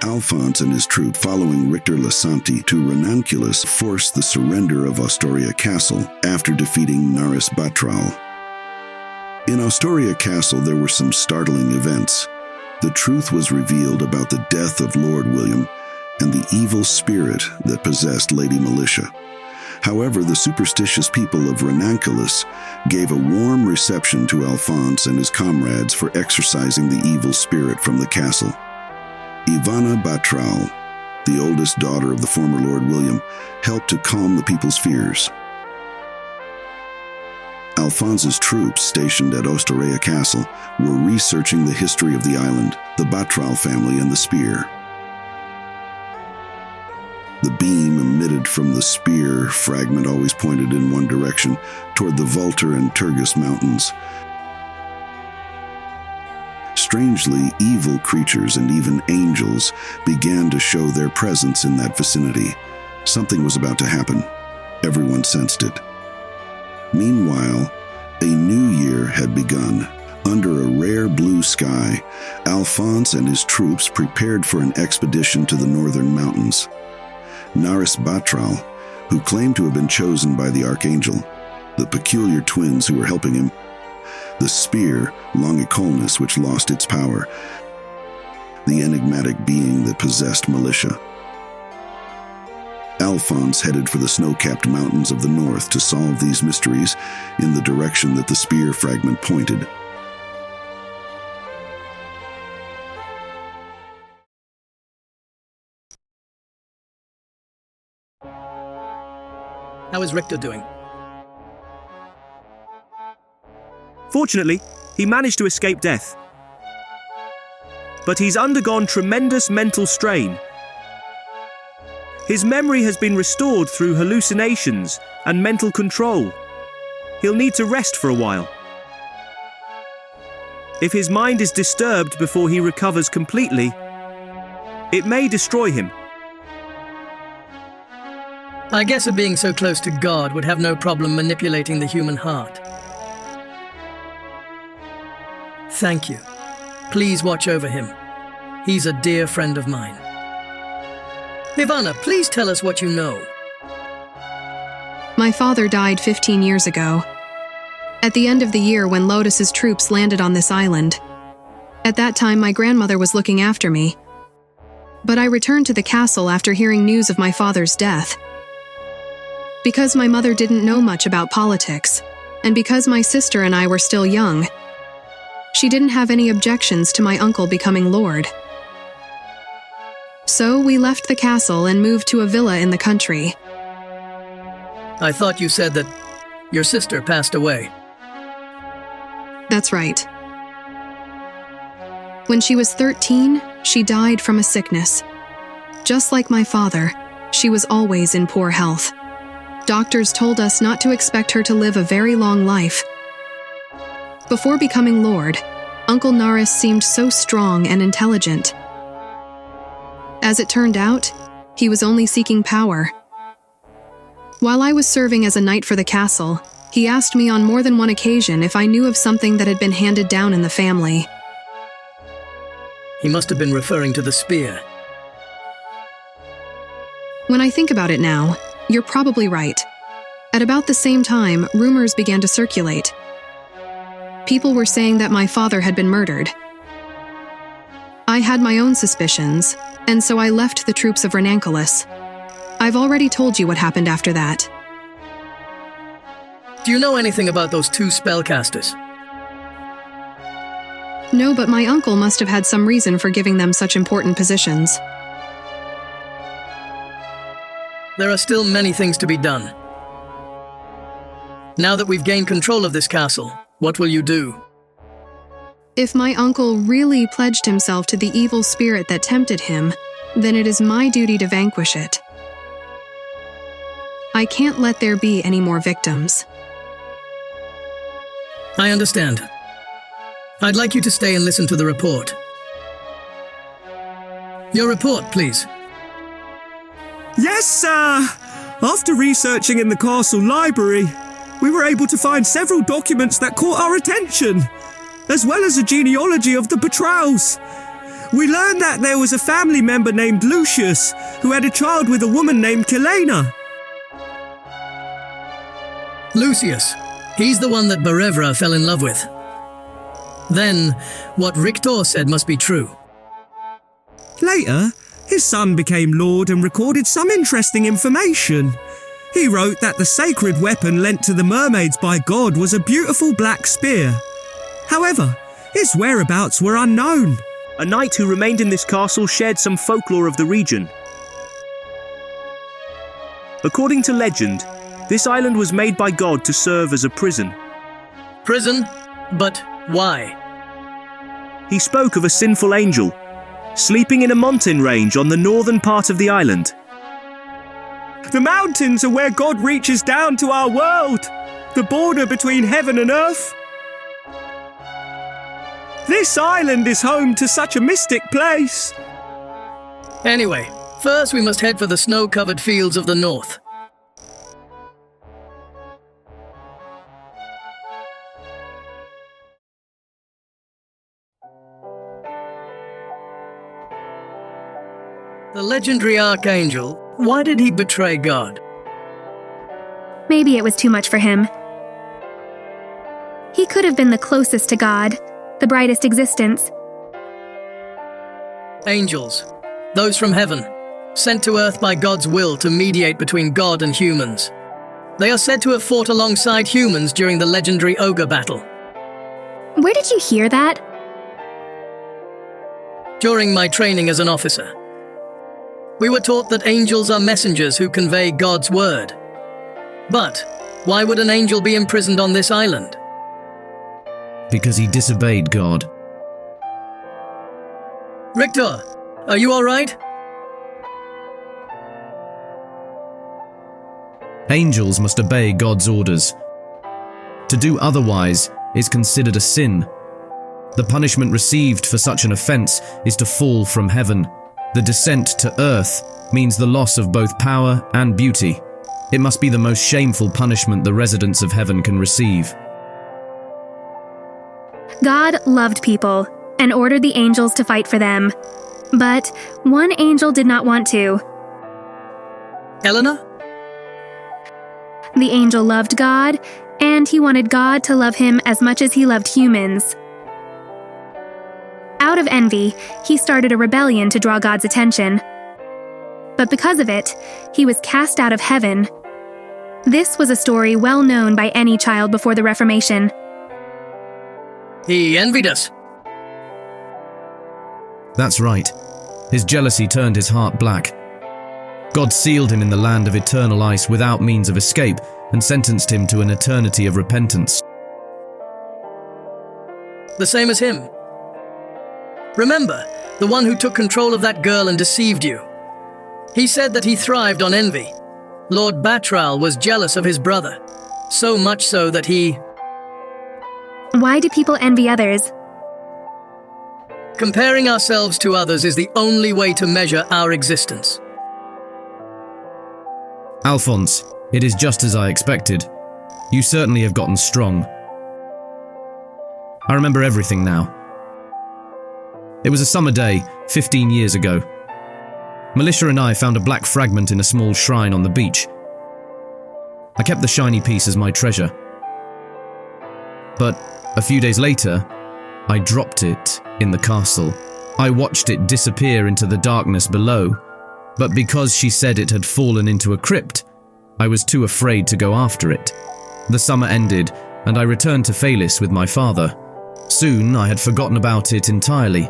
Alphonse and his troop, following Richter Lasanti to Ranunculus, forced the surrender of Ostoria Castle after defeating Naris Batral. In Ostoria Castle, there were some startling events. The truth was revealed about the death of Lord William and the evil spirit that possessed Lady Militia. However, the superstitious people of Ranunculus gave a warm reception to Alphonse and his comrades for exorcising the evil spirit from the castle. Ivana Batral, the oldest daughter of the former Lord William, helped to calm the people's fears. Alphonse's troops stationed at Ostoria Castle were researching the history of the island, the Batral family, and the spear. The beam emitted from the spear fragment always pointed in one direction, toward the Vulture and Turgis mountains. Strangely, evil creatures and even angels began to show their presence in that vicinity. Something was about to happen. Everyone sensed it. Meanwhile, a new year had begun. Under a rare blue sky, Alphonse and his troops prepared for an expedition to the northern mountains. Naris Batral, who claimed to have been chosen by the Archangel, the peculiar twins who were helping him, the spear, Longicolnus, which lost its power, the enigmatic being that possessed Militia. Alphonse headed for the snow-capped mountains of the north to solve these mysteries in the direction that the spear fragment pointed. How is Richter doing? Fortunately, he managed to escape death. But he's undergone tremendous mental strain. His memory has been restored through hallucinations and mental control. He'll need to rest for a while. If his mind is disturbed before he recovers completely, it may destroy him. I guess a being so close to God would have no problem manipulating the human heart. Thank you. Please watch over him. He's a dear friend of mine. Ivana, please tell us what you know. My father died 15 years ago. At the end of the year when Lodis's troops landed on this island. At that time, my grandmother was looking after me. But I returned to the castle after hearing news of my father's death. Because my mother didn't know much about politics, and because my sister and I were still young, she didn't have any objections to my uncle becoming lord. So we left the castle and moved to a villa in the country. I thought you said that your sister passed away. That's right. When she was 13, she died from a sickness. Just like my father, she was always in poor health. Doctors told us not to expect her to live a very long life. Before becoming lord, Uncle Naris seemed so strong and intelligent. As it turned out, he was only seeking power. While I was serving as a knight for the castle, he asked me on more than one occasion if I knew of something that had been handed down in the family. He must have been referring to the spear. When I think about it now, you're probably right. At about the same time, rumors began to circulate. People were saying that my father had been murdered. I had my own suspicions, and so I left the troops of Ranunculus. I've already told you what happened after that. Do you know anything about those two spellcasters? No, but my uncle must have had some reason for giving them such important positions. There are still many things to be done. Now that we've gained control of this castle, what will you do? If my uncle really pledged himself to the evil spirit that tempted him, then it is my duty to vanquish it. I can't let there be any more victims. I understand. I'd like you to stay and listen to the report. Your report, please. Yes, sir! After researching in the castle library, we were able to find several documents that caught our attention, as well as a genealogy of the Batrals. We learned that there was a family member named Lucius who had a child with a woman named Helena. Lucius. He's the one that Barevra fell in love with. Then, what Richter said must be true. Later, his son became Lord and recorded some interesting information. He wrote that the sacred weapon lent to the mermaids by God was a beautiful black spear. However, its whereabouts were unknown. A knight who remained in this castle shared some folklore of the region. According to legend, this island was made by God to serve as a prison. Prison? But why? He spoke of a sinful angel, sleeping in a mountain range on the northern part of the island. The mountains are where God reaches down to our world, the border between heaven and earth. This island is home to such a mystic place. Anyway, first we must head for the snow-covered fields of the north. The legendary Archangel, why did he betray God? Maybe it was too much for him. He could have been the closest to God, the brightest existence. Angels, those from heaven, sent to earth by God's will to mediate between God and humans. They are said to have fought alongside humans during the legendary ogre battle. Where did you hear that? During my training as an officer, we were taught that angels are messengers who convey God's word. But why would an angel be imprisoned on this island? Because he disobeyed God. Richter, are you all right? Angels must obey God's orders. To do otherwise is considered a sin. The punishment received for such an offense is to fall from heaven. The descent to earth means the loss of both power and beauty. It must be the most shameful punishment the residents of heaven can receive. God loved people and ordered the angels to fight for them. But one angel did not want to. Eleanor? The angel loved God, and he wanted God to love him as much as he loved humans. Out of envy, he started a rebellion to draw God's attention. But because of it, he was cast out of heaven. This was a story well known by any child before the Reformation. He envied us. That's right. His jealousy turned his heart black. God sealed him in the land of eternal ice without means of escape and sentenced him to an eternity of repentance. The same as him. Remember, the one who took control of that girl and deceived you. He said that he thrived on envy. Lord Batral was jealous of his brother, so much so that he... Why do people envy others? Comparing ourselves to others is the only way to measure our existence. Alphonse, it is just as I expected. You certainly have gotten strong. I remember everything now. It was a summer day, 15 years ago. Militia and I found a black fragment in a small shrine on the beach. I kept the shiny piece as my treasure. But a few days later, I dropped it in the castle. I watched it disappear into the darkness below, but because she said it had fallen into a crypt, I was too afraid to go after it. The summer ended, and I returned to Phalis with my father. Soon, I had forgotten about it entirely.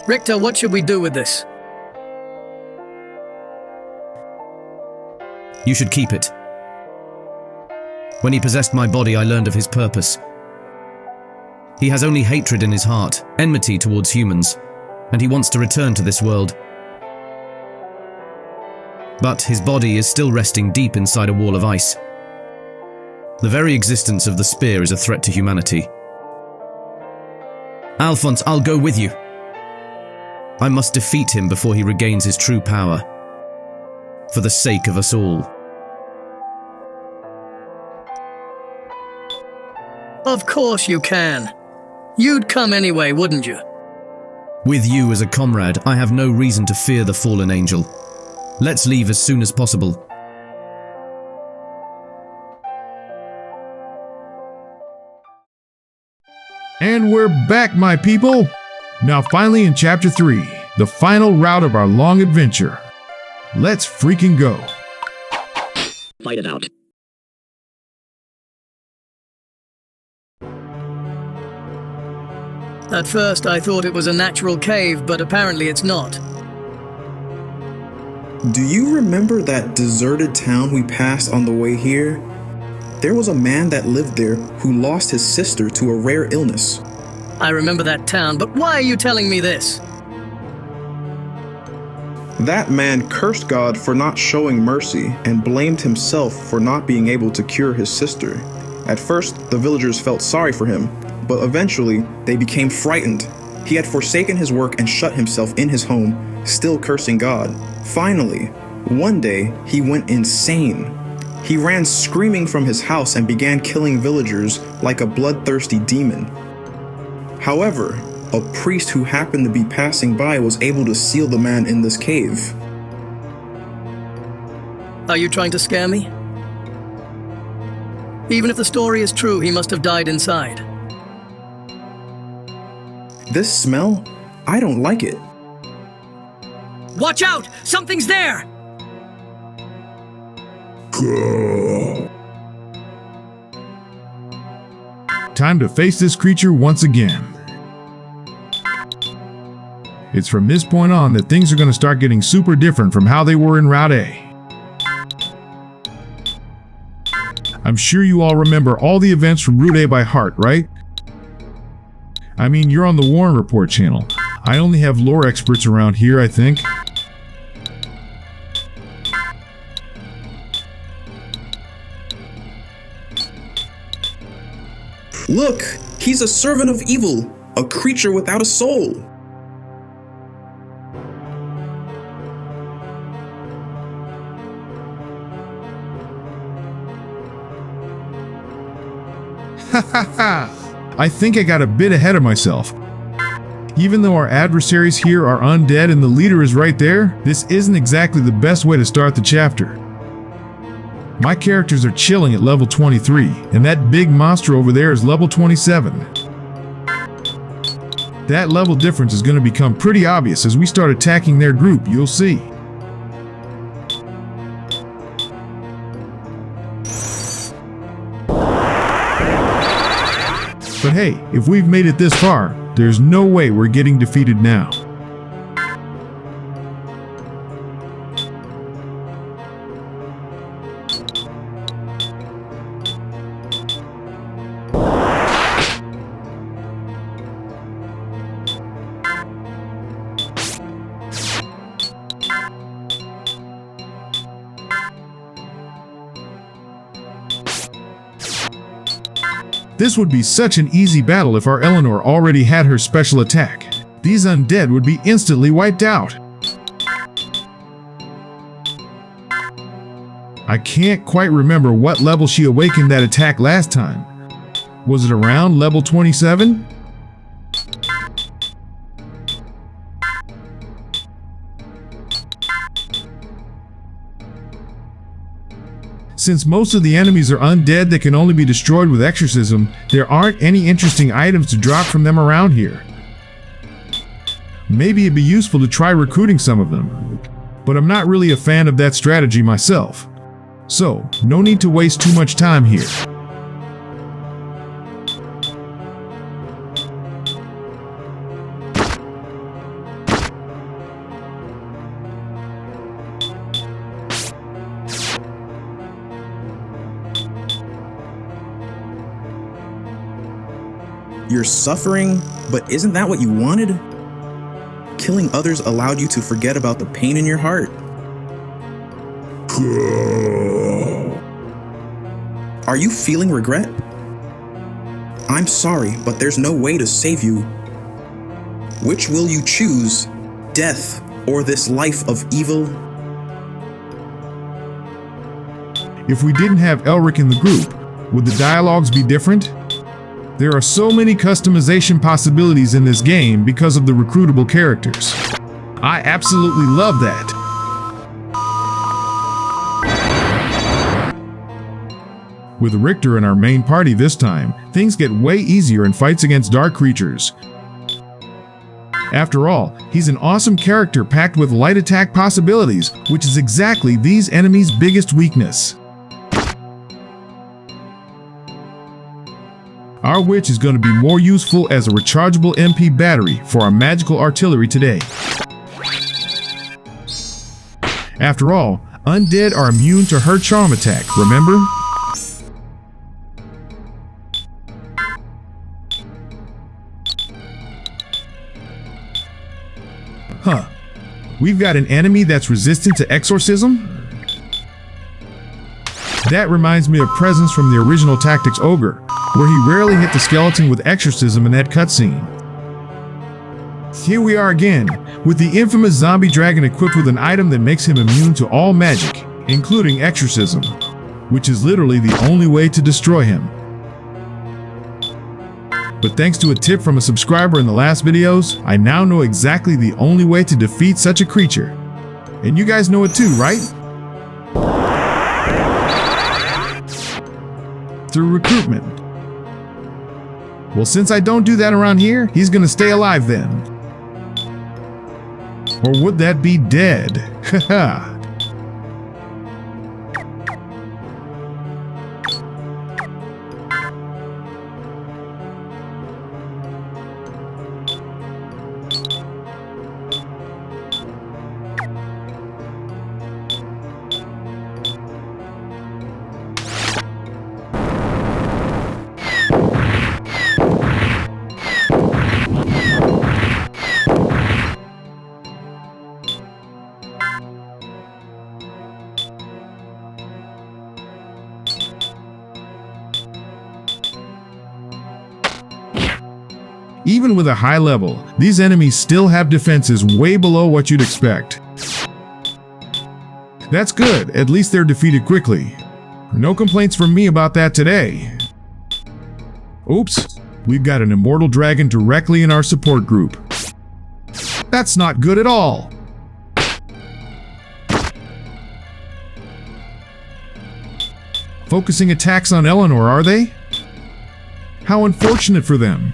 Richter, what should we do with this? You should keep it. When he possessed my body, I learned of his purpose. He has only hatred in his heart, enmity towards humans, and he wants to return to this world. But his body is still resting deep inside a wall of ice. The very existence of the spear is a threat to humanity. Alphonse, I'll go with you. I must defeat him before he regains his true power. For the sake of us all. Of course you can. You'd come anyway, wouldn't you? With you as a comrade, I have no reason to fear the fallen angel. Let's leave as soon as possible. And we're back, my people! Now finally in Chapter 3, the final route of our long adventure. Let's freaking go! Fight it out. At first I thought it was a natural cave, but apparently it's not. Do you remember that deserted town we passed on the way here? There was a man that lived there who lost his sister to a rare illness. I remember that town, but why are you telling me this? That man cursed God for not showing mercy and blamed himself for not being able to cure his sister. At first, the villagers felt sorry for him, but eventually they became frightened. He had forsaken his work and shut himself in his home, still cursing God. Finally, one day, he went insane. He ran screaming from his house and began killing villagers like a bloodthirsty demon. However, a priest who happened to be passing by was able to seal the man in this cave. Are you trying to scare me? Even if the story is true, he must have died inside. This smell? I don't like it. Watch out! Something's there! Time to face this creature once again. It's from this point on that things are going to start getting super different from how they were in Route A. I'm sure you all remember all the events from Route A by heart, right? I mean, you're on the Warren Report channel. I only have lore experts around here, I think. Look, he's a servant of evil, a creature without a soul. Ha ha ha! I think I got a bit ahead of myself. Even though our adversaries here are undead and the leader is right there, this isn't exactly the best way to start the chapter. My characters are chilling at level 23, and that big monster over there is level 27. That level difference is going to become pretty obvious as we start attacking their group, you'll see. But hey, if we've made it this far, there's no way we're getting defeated now. This would be such an easy battle if our Eleanor already had her special attack. These undead would be instantly wiped out. I can't quite remember what level she awakened that attack last time. Was it around level 27? Since most of the enemies are undead that can only be destroyed with exorcism, there aren't any interesting items to drop from them around here. Maybe it'd be useful to try recruiting some of them, but I'm not really a fan of that strategy myself. So, no need to waste too much time here. You're suffering, but isn't that what you wanted? Killing others allowed you to forget about the pain in your heart. Are you feeling regret? I'm sorry, but there's no way to save you. Which will you choose, death or this life of evil? If we didn't have Elric in the group, would the dialogues be different? There are so many customization possibilities in this game because of the recruitable characters. I absolutely love that. With Richter in our main party this time, things get way easier in fights against dark creatures. After all, he's an awesome character packed with light attack possibilities, which is exactly these enemies' biggest weakness. Our witch is going to be more useful as a rechargeable MP battery for our magical artillery today. After all, undead are immune to her charm attack, remember? Huh. We've got an enemy that's resistant to exorcism? That reminds me of Presence from the original Tactics Ogre, where he rarely hit the skeleton with exorcism in that cutscene. Here we are again, with the infamous zombie dragon equipped with an item that makes him immune to all magic, including exorcism, which is literally the only way to destroy him. But thanks to a tip from a subscriber in the last videos, I now know exactly the only way to defeat such a creature. And you guys know it too, right? Through recruitment. Well, since I don't do that around here, he's gonna stay alive then. Or would that be dead? Haha. Even with a high level, these enemies still have defenses way below what you'd expect. That's good, at least they're defeated quickly. No complaints from me about that today. Oops, we've got an immortal dragon directly in our support group. That's not good at all. Focusing attacks on Eleanor, are they? How unfortunate for them.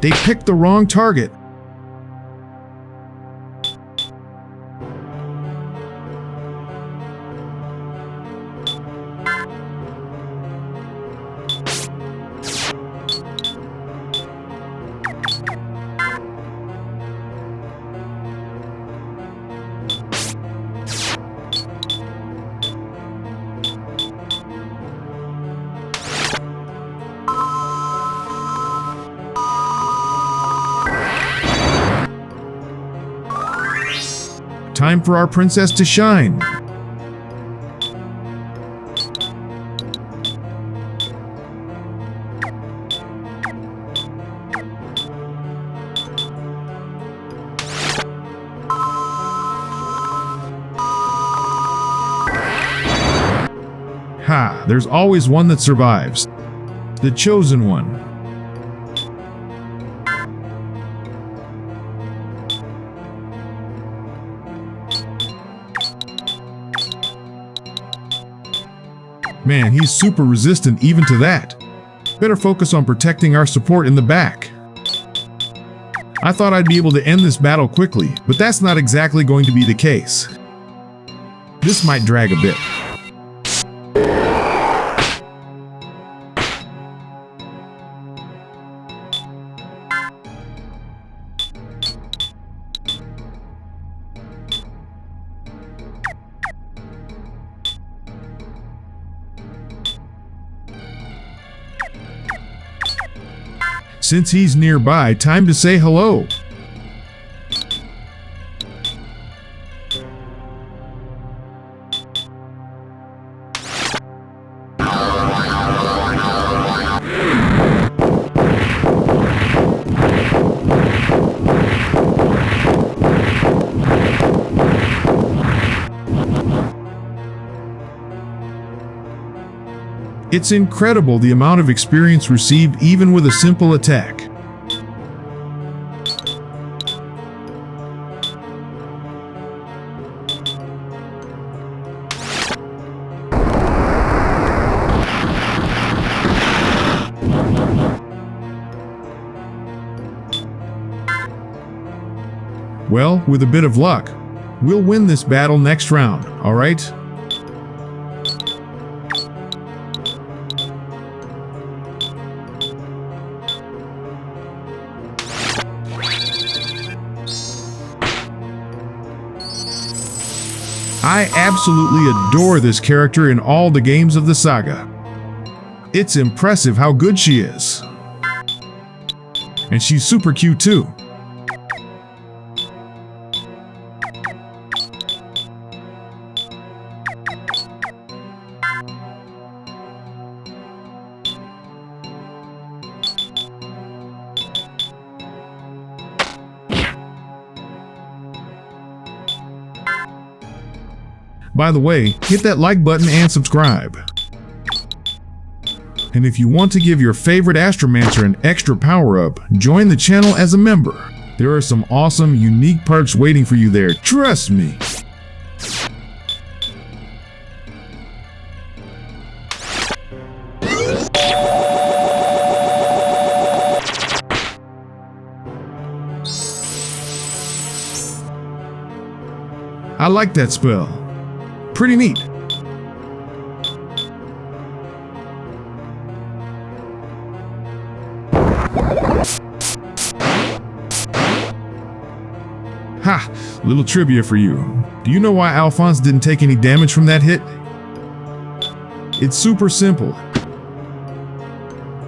They picked the wrong target. Time for our princess to shine. Ha, there's always one that survives. The chosen one. Man, he's super resistant even to that. Better focus on protecting our support in the back. I thought I'd be able to end this battle quickly, but that's not exactly going to be the case. This might drag a bit. Since he's nearby, time to say hello. It's incredible the amount of experience received even with a simple attack. Well, with a bit of luck, we'll win this battle next round, alright? I absolutely adore this character in all the games of the saga. It's impressive how good she is. And she's super cute too. By the way, hit that like button and subscribe. And if you want to give your favorite Astromancer an extra power-up, join the channel as a member. There are some awesome, unique perks waiting for you there, trust me. I like that spell. Pretty neat. Ha! Little trivia for you. Do you know why Alphonse didn't take any damage from that hit? It's super simple.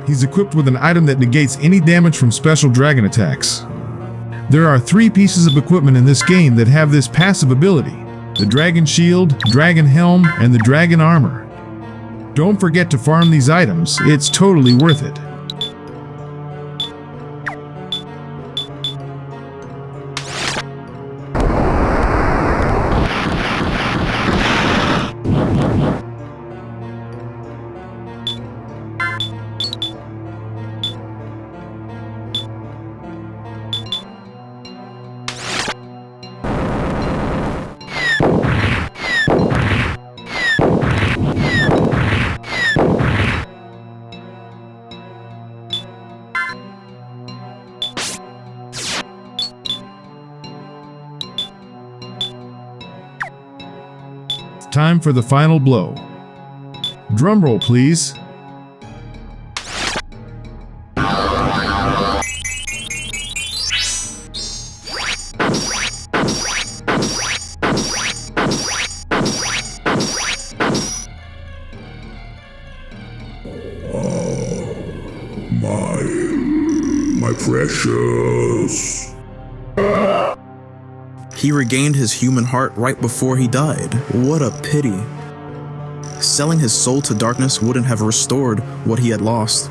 He's equipped with an item that negates any damage from special dragon attacks. There are 3 pieces of equipment in this game that have this passive ability. The Dragon Shield, Dragon Helm, and the Dragon Armor. Don't forget to farm these items, it's totally worth it. Time for the final blow. Drumroll, please. My precious. He regained his human heart right before he died. What a pity. Selling his soul to darkness wouldn't have restored what he had lost.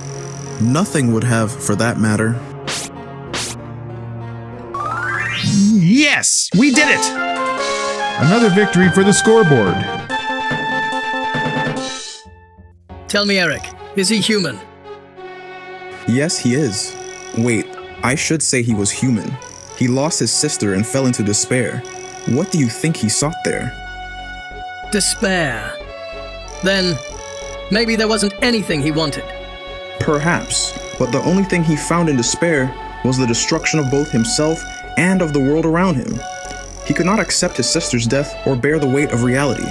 Nothing would have, for that matter. Yes! We did it! Another victory for the scoreboard. Tell me, Eric, is he human? Yes, he is. Wait, I should say he was human. He lost his sister and fell into despair. What do you think he sought there? Despair. Then, maybe there wasn't anything he wanted. Perhaps, but the only thing he found in despair was the destruction of both himself and of the world around him. He could not accept his sister's death or bear the weight of reality.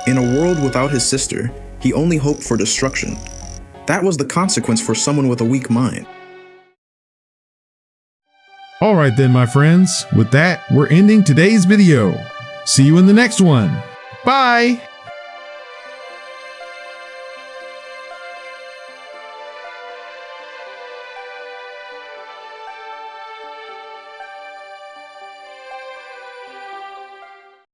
In a world without his sister, he only hoped for destruction. That was the consequence for someone with a weak mind. Alright then, my friends. With that, we're ending today's video. See you in the next one. Bye!